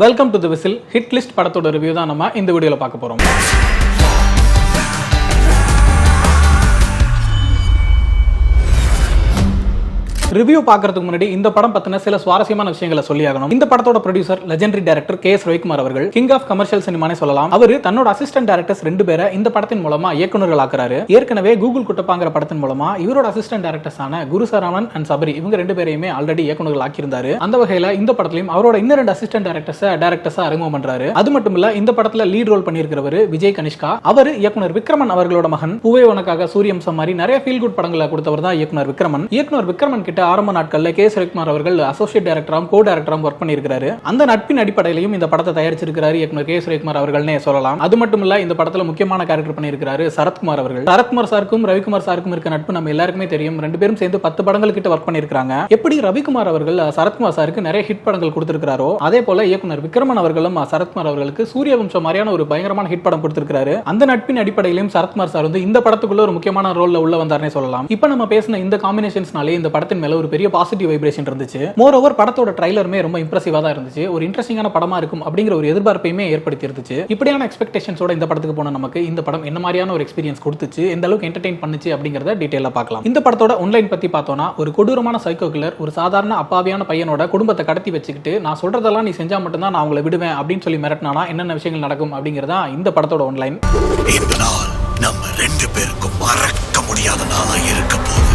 Welcome to the whistle hit list படத்தோட review தான் நம்ம இந்த வீடியோல பார்க்க போறோம். ரிவ்யூ பார்க்கறதுக்கு முன்னாடி இந்த படம் பத்தின சில சுவாரஸ்யமான விஷயங்களை சொல்லி ஆகணும். இந்த படத்தோட producer legendary director K S Ravikumar அவர்கள் கிங் ஆஃப் கமர்ஷியல் சினிமானே சொல்லலாம். அவர் தன்னோட அசிஸ்டன்ட் டைரக்டர்ஸ் 2 பேரை இந்த படத்தின் மூலமா இயக்குநர்கள் ஆக்குறாரு. ஏற்கனவே கூகுள் குட்டப்பாங்கிற படத்தின் மூலமா இவரோட அசிஸ்டன்ட் டைரக்டர்ஸான குரு சரவணன் அண்ட் சபரி இவங்க 2 பேரையுமே ஆல்ரெடி இயக்குநர்கள் ஆக்கியிருந்தாரு. அந்த வகையில இந்த படத்திலும் அவரோட இன்னும் 2 அசிஸ்டன்ட் டைரக்டர்ஸா அறிமுகம் பண்றாரு. அது மட்டும் இல்ல, இந்த படத்துல லீட் ரோல் பண்ணியிருக்கிறவர் விஜய் கனிஷ்கா. அவர் இயக்குனர் விக்ரமன் அவர்களோட மகன். பூவே உனக்காக, சூரியம்சம் மாதிரி நிறைய ஃபீல் குட் படங்களை கொடுத்தவர் தான் இயக்குனர் விக்ரமன். இயக்குனர் விக்ரமன் கிட்ட ஆரம்ப நாட்கள்ல கே எஸ் ரவிக்குமார் அவர்கள் அசோசியேட் டைரக்டராகவும் கோ டைரக்டராகவும் ஒர்க் பண்ணியிருக்காரு. அந்த நட்பின் அடிப்படையிலும் இந்த படத்தை தயாரிச்சிருக்காரு இயக்குனர் கே எஸ் ரவிக்குமார் அவர்கள்னே சொல்லலாம். அது மட்டும் இல்ல, இந்த படத்துல முக்கியமான கேரக்டர் பண்ணியிருக்காரு சரத்குமார் அவர்கள். சரத்குமார் சாருக்கும் ரவிக்குமார் சாருக்கும் இருக்க நட்பு நம்ம எல்லாருக்குமே தெரியும். 2 பேரும் சேர்ந்து 10 படங்கள் கிட்ட ஒர்க் பண்ணியிருக்காங்க. எப்படி ரவிக்குமார் அவர்கள் சரத்குமார் சாருக்கு நிறைய ஹிட் படங்கள் கொடுத்திருக்காரோ, அதே போல இயக்குனர் விக்ரமன் அவர்களும் சரத்குமார் அவர்களுக்கு சூரியவம்சம் மாதிரியான ஒரு பயங்கரமான ஹிட் படம் கொடுத்திருக்காரு. அந்த நட்பின் அடிப்படையிலும் சரத்குமார் சார் இந்த படத்துக்குள்ள ஒரு முக்கியமான ரோல்ல உள்ள வந்தார்னே சொல்லலாம். இப்போ நம்ம பேசின இந்த காம்பினேஷன்ஸ்னாலே இந்த படத்தின் மேல ஒரு பெரிய பாசிட்டிவ் வைப்ரேஷன் இருந்துச்சு. மோர் ஓவர் படத்தோட ட்ரைலருமே ரொம்ப இம்ப்ரெசிவா தான் இருந்துச்சு. ஒரு இன்ட்ரெஸ்டிங்கான படமா இருக்கும் அப்படிங்கிற ஒரு எதிர்பார்ப்பையுமே ஏற்படுத்தி இருந்துச்சு. இப்படியான எக்ஸ்பெக்டேஷன்ஸோட இந்த படத்துக்கு போன நமக்கு இந்த படம் என்ன மாதிரியான ஒரு எக்ஸ்பீரியன்ஸ் கொடுத்துச்சு, எந்த அளவுக்கு என்டர்டெயின் பண்ணுச்சு அப்படிங்கறத டீடைலா பார்க்கலாம். இந்த படத்தோட ஒன்லைன் பத்தி பார்த்தோம்னா, ஒரு கொடூரமான சைக்கோ கில்லர் ஒரு சாதாரண அப்பாவியான பையனோட குடும்பத்தை கடத்தி வச்சுக்கிட்டு நான் சொல்றதெல்லாம் நீ செஞ்சா மட்டும்தான் நான் உங்களை விடுவேன் அப்படின்னு சொல்லி மிரட்டினானா என்னென்ன விஷயங்கள் நடக்கும் அப்படிங்கறதா இந்த படத்தோட ஒன்லைன். இந்த நாள் நம்ம 2 பேருக்கும் மறக்க முடியாத நாளா இருக்க போகுது.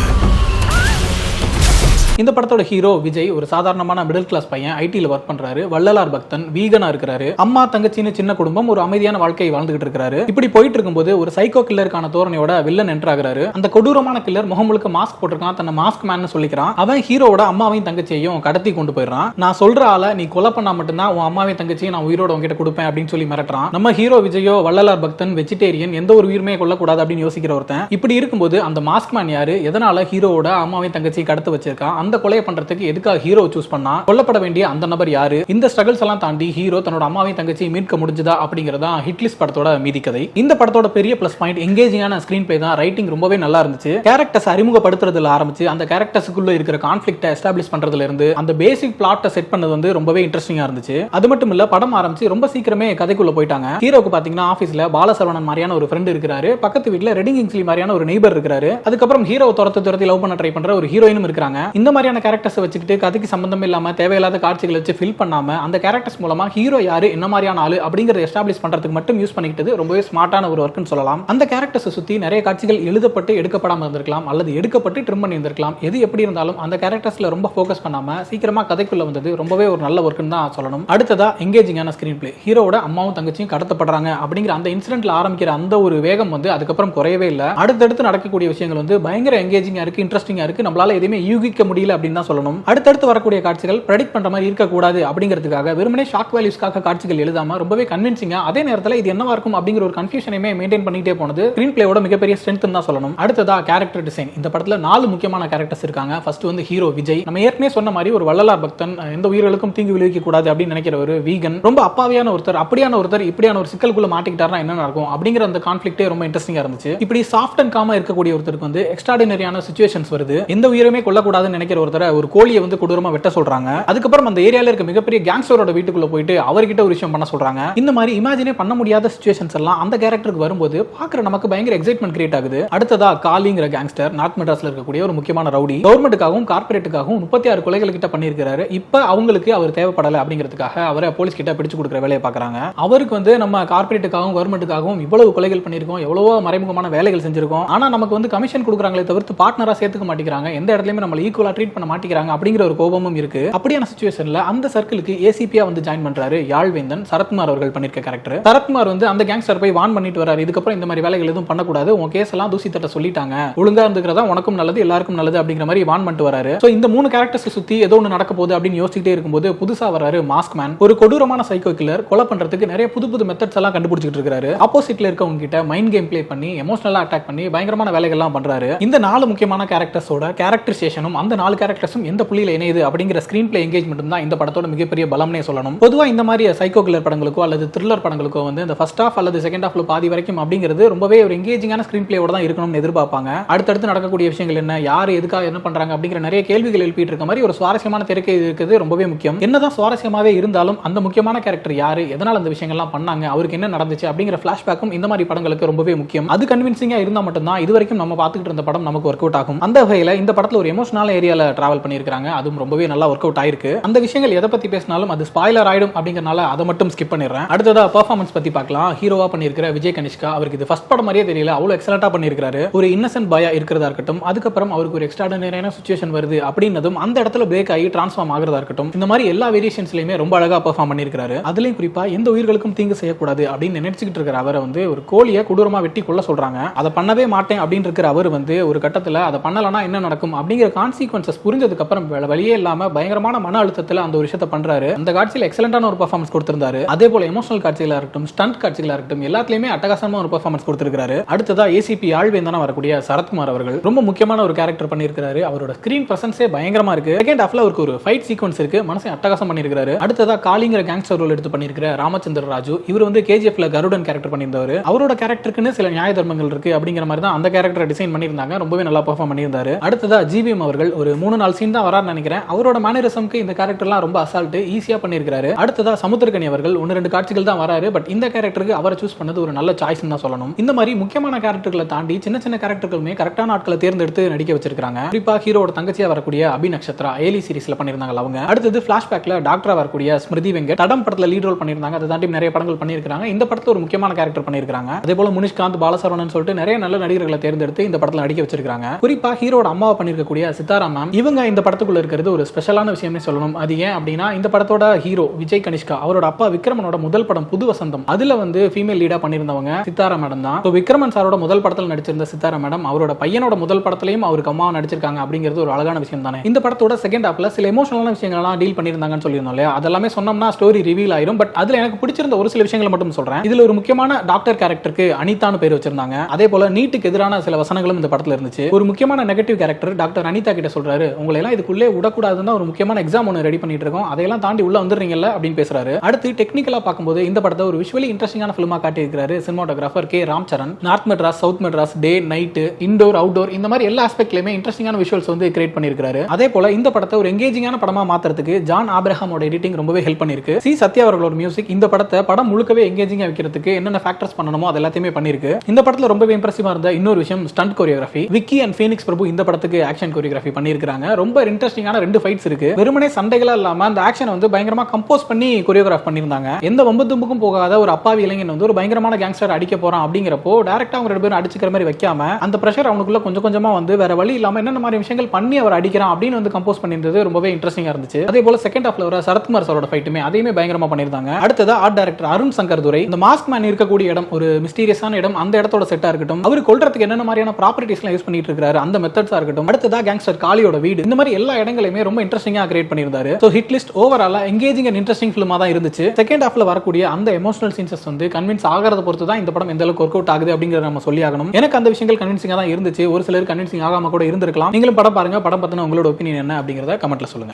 இந்த படத்தோட ஹீரோ விஜய் ஒரு சாதாரணமான மிடில் கிளாஸ் பையன். ஐடில ஒர்க் பண்றாரு. வள்ளலார் பக்தன், வீகனா இருக்கிறாரு. அம்மா தங்கச்சின்னு சின்ன குடும்பம், ஒரு அமைதியான வாழ்க்கையை வாழ்ந்துகிட்டு இருக்காரு. இப்படி போயிட்டு இருக்கும்போது ஒரு சைக்கோ கில்லருக்கான தோரணையோட வில்லன் என்டர் ஆகுறாரு. அந்த கொடூரமான கில்லர் முகம் முழுக்க மாஸ்க் போட்டிருக்கான். தன்னை மாஸ்க் மேன் சொல்லிக்கிறான். அவன் ஹீரோவோட அம்மாவையும் தங்கச்சியையும் கடத்தி கொண்டு போயிடுறான். நான் சொல்ற ஆளை நீ கொலை பண்ணா மட்டும்தான் உன் அம்மாவையும் தங்கச்சியும் நான் உயிரோட உங்ககிட்ட கொடுப்பேன் அப்படின்னு சொல்லி மிரட்டுறான். நம்ம ஹீரோ விஜயோ வள்ளலார் பக்தன், வெஜிடேரியன், எந்த ஒரு உயிர்மையை கொல்லக்கூடாது அப்படின்னு யோசிக்கிற ஒருத்தன். இப்படி இருக்கும்போது அந்த மாஸ்க் மேன் யாரு, எதனால ஹீரோவோட அம்மாவையும் தங்கச்சியை கடத்து வச்சிருக்கான், அந்த கொலையை பண்றதுக்கு எதுக்காக ஹீரோ சூஸ் பண்ணா, கொல்லப்பட வேண்டிய அந்த நபர் யாரு, இந்த ஸ்ட்ரகிள்ஸ் எல்லாம் தாண்டி ஹீரோ தன்னோட அம்மாவையும் தங்கச்சியை மீட்க முடிஞ்சதா அப்படிங்கறதா ஹிட்லிஸ்ட் படத்தோட மீதி கதை. இந்த படத்தோட பெரிய பிளஸ் பாயிண்ட் எங்கேஜிங்கான ஸ்கிரீன் பிளே தான். ரைட்டிங் ரொம்பவே நல்லா இருந்துச்சு. கேரக்டர்ஸ் அறிமுகப்படுத்துறதுல ஆரம்பிச்சு அந்த கேரக்டர்ஸ்க்குள்ள இருக்கிற கான்ஃபிளிக்ட்டை எஸ்டாப்லிஷ் பண்றதுல இருந்து அந்த பேசிக் பிளாட்டை செட் பண்ணது ரொம்பவே இன்ட்ரெஸ்டிங்கா இருந்துச்சு. அது மட்டும் இல்ல, படம் ஆரம்பிச்சு ரொம்ப சீக்கிரமே கதைக்குள்ள போயிட்டாங்க. ஹீரோக்கு பாத்தீங்கன்னா ஆபீஸ்ல பாலசரவணன் மாதிரியான ஒரு ஃப்ரெண்ட் இருக்கிறாரு. பக்கத்து வீட்ல ரெடிங் கிங்ஸ்லி மாதிரியான ஒரு நெய்பர் இருக்காரு. அதுக்கப்புறம் ஹீரோ துரத்தி லவ் பண்ண ட்ரை பண்ற ஒரு ஹீரோயினும் இருக்காங்க. இந்த மாதிரியான கேரக்டர்ஸ் வச்சுக்கிட்டு கதைக்கு சம்பந்தம் இல்லாம தேவையில்லாத காட்சிகளை வச்சு ஃபில் பண்ணாம அந்த கேரக்டர்ஸ் மூலமா ஹீரோ யாரு, என்ன மாதிரியான ஆளு அப்படிங்கறத எஸ்டாப்லிஷ் பண்றதுக்கு மட்டும் யூஸ் பண்ணிக்கிட்டது ரொம்பவே ஸ்மார்ட்டான ஒரு ஒர்க்னு சொல்லலாம். அந்த கேரக்டர்ஸ் சுத்தி நிறைய காட்சிகள் எழுதப்பட்டு எடுக்கப்படாம இருந்திருக்கலாம், அல்லது எடுக்கப்பட்டு ட்ரிம் பண்ணி இருந்திருக்கலாம். எது எப்படி இருந்தாலும் அந்த கேரக்டர்ஸ்ல ரொம்ப ஃபோக்கஸ் பண்ணாம சீக்கிரமா கதைக்குள்ள வந்தது ரொம்பவே ஒரு நல்ல ஒர்க்னு தான் சொல்லணும். அடுத்ததா எங்கேஜிங்கான ஸ்கிரீன் பிளே. ஹீரோவோட அம்மாவும் தங்கச்சியும் கடத்தப்படுறாங்க அப்படிங்கிற அந்த இன்சிடென்ட்ல ஆரம்பிக்கிற அந்த ஒரு வேகம் அதுக்கப்புறம் குறையவே இல்லை. அடுத்தடுத்து நடக்கக்கூடிய விஷயங்கள் பயங்கர எங்கேஜிங்கா இருக்கு, இன்ட்ரெஸ்டிங்கா இருக்கு. நம்மளால எதுவுமே யூகிக்க முடியல அப்படின்னு தான் சொல்லணும். அடுத்தடுத்து வரக்கூடிய காட்சிகள் பிரெடிக்ட் பண்ற மாதிரி இருக்க கூடாது அப்படிங்கிறதுக்காக வெறுமனே ஷாக் வேல்யூஸ்க்காக காட்சிகள் எழுதாம ரொம்பவே கன்வின்சிங்கா, அதே நேரத்துல இது என்னவா இருக்கும் அப்படிங்கிற ஒரு கன்ஃபியூஷனையுமே மெயின்டைன் பண்ணிட்டே போனது ஸ்கிரீன் பிளேயோட மிகப்பெரிய ஸ்ட்ரென்த் தான் சொல்லணும். அடுத்ததா கேரக்டர் டிசைன். இந்த படத்துல 4 முக்கியமான கேரக்டர்ஸ் இருக்காங்க. First hero Vijay. நம்ம ஏற்கனவே சொன்ன மாதிரி ஒரு வள்ளலார் பக்தன், எந்த உயிர்களுக்கும் தீங்கு விளைவிக்க கூடாது அப்படின்னு நினைக்கிற ஒரு வீகன், ரொம்ப அப்பாவியான ஒருத்தர். அப்படியான ஒருத்தர் இப்படியான ஒரு சிக்கலுக்குள்ள மாட்டிக்கிட்டாருன்னா என்ன நடக்கும் அப்படிங்கிற அந்த கான்ஃபிளிக்டே ரொம்ப இன்ட்ரெஸ்டிங்கா இருந்துச்சு. இப்படி சாஃப்ட் அண்ட் காமா இருக்கக்கூடிய ஒருத்தருக்கு எக்ஸ்ட்ராடினரியான சிச்சுவேஷன்ஸ் வருது. எந்த உயிருமே கொல்லக்கூடாதுன்னு நினைக்கிற ஒருத்தர் ஒரு கோழியை கொடூரமா வெட்ட சொல்றாங்க. அதுக்கப்புறம் அந்த ஏரியால இருக்க மிகப்பெரிய கேங்ஸ்டரோட வீட்டுக்குள்ள போயிட்டு அவர்கிட்ட ஒரு விஷயம் பண்ண சொல்றாங்க. இந்த மாதிரி இமேஜினே பண்ண முடியாத சிச்சுவேஷன்ஸ் எல்லாம் அந்த கேரக்டருக்கு வரும்போது பாக்குற நமக்கு பயங்கர எக்ஸைட்மென்ட் கிரியேட் ஆகுது. அடுத்ததா காலிங்கிற கேங்ஸ்டர் நார்த் மெட்ராஸ்ல இருக்கக்கூடிய ஒரு முக்கியமான ரவுடி. கவர்மெண்ட்டுக்காகவும் கார்ப்பரேட்டுக்காகவும் 36 கொலைகள் கிட்ட பண்ணியிருக்காரு. இப்ப அவங்களுக்கு அவர் தேவைப்படல அப்படிங்கிறதுக்காக அவரை போலீஸ் கிட்ட பிடிச்சு கொடுக்குற வேலையை பாக்குறாங்க. அவருக்கு நம்ம கார்ப்பரேட்டுக்காகவும் கவர்மெண்ட்டுக்காகவும் இவ்வளவு கொலைகள் பண்ணிருக்கோம், எவ்வளவோ மறைமுகமான வேலைகள் செஞ்சிருக்கோம். ஆனா நமக்கு கமிஷன் கொடுக்குறாங்களே தவிர்த்து பார்ட்னரா சேர்த்துக்க மாட்டேங்கிறாங்க, எந்த இடத்துலயுமே நம்மள ஈக்குவலா ட்ரீட் பண்ண மாட்டேங்கிறாங்க அப்படிங்கிற ஒரு கோபமும் இருக்கு. அப்படியான சிச்சுவேஷன்ல அந்த சர்க்கிளுக்கு ஏசிபியா ஜாயின் பண்றாரு யாழ்வேந்தன். சரத்குமார் அவர்கள் பண்ணிருக்க கேரக்டர். சரத்குமார் அந்த கேங்ஸ்டர் போய் வான் பண்ணிட்டு வராரு. இதுக்கப்புறம் இந்த மாதிரி வேலைகள் எதுவும் பண்ணக்கூடாது, உன் கேஸ் எல்லாம் தூசி தட்ட சொல்லிட்டாங்க, ஒழுங்கா இருந்துக்கிறதா உனக்கும் நல்லது எல்லாருக்கும் நல்லது அப்படிங்கிற மாதிரி வான் பண்ணிட்டு வராரு. சோ இந்த 3 கேரக்டர்ஸ் சுத்தி ஏதோ ஒன்று நடக்க போகுது அப்படின்னு யோசிச்சுட்டே இருக்கும்போது புதுசா வராரு மாஸ்க் மேன். ஒரு கொடூரமான சைக்கோ கில்லர். கொலை பண்றதுக்கு நிறைய புது மெத்தட்ஸ் எல்லாம் கண்டுபிடிச்சிட்டு இருக்காரு. ஆப்போசிட்ல இருக்கவங்க கிட்ட மைண்ட் கேம் பிளே பண்ணி எமோஷனலா அட்டாக் பண்ணி பயங்கரமான வேலைகள் எல்லாம் பண்றாரு. இந்த 4 முக்கியமான கேரக்டர்ஸோட கேரக்டரைசேஷனும் அந்த 4 கேரக்டர்ஸும் எந்த புள்ளியில இணையுது அப்படிங்கிற ஸ்கிரீன் பிளே எங்கேஜ்மெண்ட் தான் இந்த படத்தோட மிகப்பெரிய பலம்னே சொல்லணும். பொதுவா இந்த மாதிரி சைக்கோ கில்லர் படங்களுக்கோ அல்லது த்ரில்லர் படங்களுக்கோ வந்து இந்த ஃபர்ஸ்ட் ஹாஃப் அல்லது செகண்ட் ஹாஃப்ல பாதி வரைக்கும் அப்படிங்கிறது ரொம்பவே ஒரு எங்கேஜிங்கான ஸ்கிரீன் பிளேயோட தான் இருக்கணும்னு எதிர்பார்ப்பாங்க. அடுத்தடுத்து நடக்கக்கூடிய விஷயங்கள் என்ன, யார் எதுக்காக என்ன பண்றாங்க அப்படிங்கிற நிறைய கேள்விகள் எழுப்பிட்டு இருக்க மாதிரி ஒரு சுவாரஸ்யமான திரைக்கை இருக்குது ரொம்பவே முக்கியம். என்னதான் சுவாரஸ்யமாவே இருந்தாலும் அந்த முக்கியமான கேரக்டர் யாரு, எதனால அந்த விஷயங்கள்லாம் பண்ணாங்க, அவருக்கு என்ன நடந்துச்சு அப்படிங்கிற ஃபிளாஷ்பேக்கும் இந்த மாதிரி படங்களுக்கு ரொம்பவே முக்கியம். அது கன்வின்சிங்கா இருந்தா மட்டும்தான் இது வரைக்கும் நம்ம பார்த்துக்கிட்டு இருந்த படம் நமக்கு ஒர்க் அவுட் ஆகும். அந்த வகையில இந்த படத்துல ஒரு எமோஷனல் ஏரியால டிராவல் பண்ணியிருக்காங்க, அதுவும் ரொம்பவே நல்லா ஒர்க் அவுட் ஆயிருக்கு. அந்த விஷயங்கள் எதை பத்தி பேசினாலும் அது ஸ்பாயிலர் ஆயிடும் அப்படிங்கறனால அதை மட்டும் ஸ்கிப் பண்ணிடுறேன். அடுத்ததா பெர்ஃபார்மன்ஸ் பத்தி பார்க்கலாம். ஹீரோவா பண்ணியிருக்கிற விஜய் கனிஷ்கா, அவருக்கு இது ஃபர்ஸ்ட் படம் மாதிரியே தெரியல, அவ்வளவு எக்ஸலண்டா பண்ணியிருக்காரு. ஒரு இன்னசென்ட் பாயா இருக்கிறதா இருக்கட்டும், அதுக்கப்புறம் அவருக்கு ஒரு எக்ஸ்ட்ராடினரியான சிச்சுவேஷன் வருது அப்படின்னதும் அந்த இடத்துல பிரேக் ஆகி டிரான்ஸ்ஃபார்ம் ஆகிறதா இருக்கட்டும், இந்த மாதிரி எல்லா வேரியேஷன்ஸ்லயுமே ரொம்ப அழகா பெர்ஃபார்ம் பண்ணியிருக்காரு. அதுலயும் குறிப்பா எந்த உயிர்களுக்கும் தீங்கு செய்யக்கூடாது அப்படின்னு நினைச்சுக்கிட்டு இருக்கிற அவரை வந்து ஒரு கோழியை கொடூரமா வெட்டி கொள்ள சொல்றாங்க. அதை பண்ணவே மாட்டேன் அப்படின்னு இருக்கிற அவர் வந்து ஒரு கட்டத்துல அதை பண்ணலனா என்ன நடக்கும் அப்படிங்கிற கான்சிக்வன்சஸ் புரிஞ்சதுக்கு அப்புறம் வழியே இல்லாம பயங்கரமான மன அழுத்தத்துல அந்த ஒரு விஷயத்தை பண்றாரு. அந்த காட்சியில எக்ஸலண்டான ஒரு பெர்ஃபார்மன்ஸ் கொடுத்திருந்தாரு. அதே போல எமோஷனல் காட்சிகளா இருக்கட்டும், ஸ்டண்ட் காட்சிகளா இருக்கட்டும், எல்லாத்துலயுமே அட்டகாசமான ஒரு பெர்ஃபார்மன்ஸ் கொடுத்திருக்காரு. அடுத்ததா ஏசிபி ஆழ்வேந்தனா வரக்கூடிய சரத்குமார் அவர்கள் ரொம்ப முக்கியமான ஒரு கேரக்டர் பண்ணியிருக்காரு. அவரோட ஸ்கிரீன் பிரசன்ஸே பயங்கரமா இருக்கு. செகண்ட் ஹாஃப்ல அவருக்கு ஒரு ஃபைட் சீக்வன்ஸ் இருக்கு, மனசை அட்டகாசம் பண்ணியிருக்காரு. அடுத்ததா காளிங்கிற கேங்ஸ்டர் ரோல் எடுத்து பண்ணியிருக்கிற ராமச்சந்திர ராஜு, இவர் வந்து கேஜிஎஃப்ல கருடன் கேரக்டர் பண்ணியிருந்தாரு. அவரோட கேரக்டருக்குன்னு சில நியாய தர்மங்கள் இருக்கு அப்படிங்கிற மாதிரி தான் அந்த கேரக்டரை டிசைன் பண்ணியிருந்தாங்க. ரொம்பவே நல்லா பெர்ஃபார்ம் பண்ணியிருந்தாரு. அடுத்ததா ஜிவிஎம் அவர்கள் ஒரு 3-4 சீன் தான் வரான்னு நினைக்கிறேன். அவரோட மேனரிசம்க்கு இந்த கேரக்டர்லாம் ரொம்ப அசால்ட் ஈஸியா பண்ணியிருக்காரு. அடுத்ததா சமுத்திரகனி அவர்கள் 1-2 காட்சிகள் தான் வராரு, பட் இந்த கேரக்டருக்கு அவரை சூஸ் பண்ணது ஒரு நல்ல சாய்ஸ் தான் சொல்லணும். இந்த மாதிரி முக்கியமான கேரக்டர்களை தாண்டி சின்ன சின்ன கேரக்டர்களுமே கரெக்டான ஆட்களை தேர்ந்தெடுத்து நடிக்க வச்சிருக்காங்க. குறிப்பா ஹீரோட தங்கச்சியா வரக்கூடிய அபி நக்ஷத்ரா ஏலி சீரிஸ்ல பண்ணிருந்தாங்க அவங்க. அடுத்தது பிளாஷ்பேக்ல டாக்டரா வரக்கூடிய ஸ்மிருதி வெங்கட் தடம் படத்துல லீட் ரோல் பண்ணிருந்தாங்க. அதை தாண்டி நிறைய படங்கள் பண்ணிருக்காங்க. இந்த படத்துல ஒரு முக்கியமான கேரக்டர் பண்ணிருக்காங்க. அதே போல முனிஷ்காந்த், பாலசரவணன் சொல்லிட்டு நிறைய நல்ல நடிகர்களை தேர்ந்தெடுத்து இந்த படத்துல நடிக்க வச்சிருக்காங்க. குறிப்பா ஹீரோட அம்மாவை பண்ணிருக்கக்கூடிய சித்தாரா மேம், இவங்க இந்த படத்துக்குள்ள இருக்கிறது ஒரு ஸ்பெஷலான விஷயமே சொல்லணும். அது ஏன் அப்படின்னா இந்த படத்தோட ஹீரோ விஜய் கனிஷ்கா, அவரோட அப்பா விக்ரமனோட முதல் படம் புது வசந்தம், அதுல வந்து ஃபீமேல் லீடா பண்ணிருந்தவங்க சித்தாரா மேடம் தான். விக்ரமன் சாரோட முதல் படத்துல நடிச்சிருந்த சித்தாரா மேடம் அவரோட பையனோட முதல் படத்திலையும் அவருக்கு அம்மாவை நடிச்சிருக்காங்க அப்படிங்கிறது ஒரு அழகான விஷயம் தானே. இந்த படத்தோட செகண்ட் ஹாஃப்ல சில எமோஷனலான விஷயங்கள்லாம் டீல் பண்ணிருந்தாங்கன்னு சொல்லியிருந்தோம் இல்லையா, அதெல்லாமே சொன்னோம்னா ஸ்டோரி ரிவீல் ஆயிரும். பட் அதுல எனக்கு பிடிச்சிருந்த ஒரு சில விஷயங்களை மட்டும் சொல்றேன். இதுல ஒரு முக்கியமான டாக்டர் கேரக்டருக்கு அனிதான்னு பேர் வச்சிருந்தாங்க. அதே போல நீட்டுக்கு எதிரான சில வசனங்களும் இந்த படத்துல இருந்துச்சு. ஒரு முக்கியமான நெகட்டிவ் கேரக்டர் டாக்டர் அனிதா கிட்ட சொல்றாரு, உங்களை எல்லாம் இதுக்குள்ளே விடக்கூடாதுன்னு ஒரு முக்கியமான எக்ஸாம் ஒன்று ரெடி பண்ணிட்டு இருக்கோம், அதையெல்லாம் தாண்டி உள்ள வந்துடுறீங்கல்ல அப்படின்னு பேசுறாரு. அடுத்து டெக்னிக்கலா பார்க்கும்போது இந்த படத்தை ஒரு விஷுவலி இன்ட்ரெஸ்டிங்கான ஃபிலிமா காட்டியிருக்காரு cinematographer K Ramcharan. North Madras, south Madras, day night, indoor outdoor, இந்த மாதிரி எல்லா ஆஸ்பெக்ட்லயுமே இன்ட்ரெஸ்டிங்கான விஷுவல்ஸ் வந்து கிரியேட் பண்ணியிருக்காரு. அதே போல இந்த படத்தை ஒரு எங்கேஜிங்கான படமா மாத்துறதுக்கு ஜான் ஆப்ரஹாமோட எடிட்டிங் ரொம்பவே ஹெல்ப் பண்ணிருக்கு. சி சத்யா அவர்களோட மியூசிக் இந்த படத்தை படம் முழுக்கவே எங்கேஜிங்கா வைக்கிறதுக்கு என்னென்ன ஃபேக்டர்ஸ் பண்ணணுமோ அது எல்லாத்தையுமே பண்ணிருக்கு. இந்த படத்துல ரொம்பவே இம்ப்ரெசிவா இருந்த இன்னொரு விஷயம் stunt choreography. Vicky and Phoenix Prabhu இந்த படத்துக்கு ஆக்ஷன் கோரியோகிராஃபி பண்ணியிருக்காங்க. ரொம்ப இன்ட்ரெஸ்டிங்கான 2 ஃபைட்ஸ் இருக்கு. வெறுமனே சண்டைகளா இல்லாம அந்த ஆக்ஷன் வந்து பயங்கரமா கம்போஸ் பண்ணி கோரியோகிராஃப் பண்ணியிருந்தாங்க. எந்த வம்பு தும்புக்கும் போகாத ஒரு அப்பாவி இளைஞன் வந்து ஒரு பயங்கரமான கேங்ஸ்டர் அடிக்க போறான் அப்படிங்கிறப்போ டைரக்டா அவங்க 2 பேரும் அடிச்சுக்கிற மாதிரி வைக்காம அந்த பிரஷர் அவனுக்குள்ள கொஞ்சம் கொஞ்சமா வந்து வேற வழி இல்லாம என்னென்ன மாதிரி விஷயங்கள் பண்ணி அவர் அடிக்கிறான் அப்படின்னு வந்து கம்போஸ் பண்ணியிருந்தது ரொம்பவே இன்ட்ரெஸ்டிங்கா இருந்துச்சு. அதே போல செகண்ட் ஹாஃப்ல வர சரத்குமார் சாரோட ஃபைட்டுமே அதையுமே பயங்கரமா பண்ணியிருந்தாங்க. அடுத்ததா ஆர்ட் டைரக்டர் அருண் சங்கர் துரை, இந்த மாஸ்க் மேன் இருக்கக்கூடிய இடம் ஒரு மிஸ்டீரியஸான இடம், அந்த இடத்தோட செட்டா இருக்கட்டும், அவர் கொல்றதுக்கு என்னென்ன மாதிரியான ப்ராப்பர்ட்டிஸ்லாம் யூஸ் பண்ணிட்டு இருக்காரு அந்த மெத்தட்ஸா இருக்கட்டும், அடுத்ததா கேங்ஸ்டர் காளியோட வீடு, இந்த மாதிரி எல்லா இடங்களையுமே ரொம்ப இன்ட்ரெஸ்டிங்கா கிரியேட் பண்ணியிருந்தாரு. சோ ஹிட் லிஸ்ட் ஓவராலா எங்கேஜிங் அண்ட் இன்ட்ரெஸ்டிங் ஃபிலிமா தான் இருந்துச்சு. செகண்ட் ஹாஃப்ல வரக்கூடிய அந்த எமோஷனல் சீன்ஸ் வந்து கன்வின்ஸ் ஆகிறத பொறுத்து தான் இந்த படம் எந்த அளவுக்கு ஒர்க் அவுட் ஆகுது அப்படிங்கறத நம்ம சொல்லி ஆகணும். எனக்கு அந்த விஷயங்கள் கன்வின்சிங்கா தான் இருந்துச்சு. ஒரு சிலர் கன்வின்சிங் ஆகாம கூட இருந்திருக்கலாம். நீங்களும் படம் பாருங்க, படம் பத்தின உங்களோட ஒப்பீனியன் என்ன அப்படிங்கறத கமெண்ட்ல சொல்லுங்க.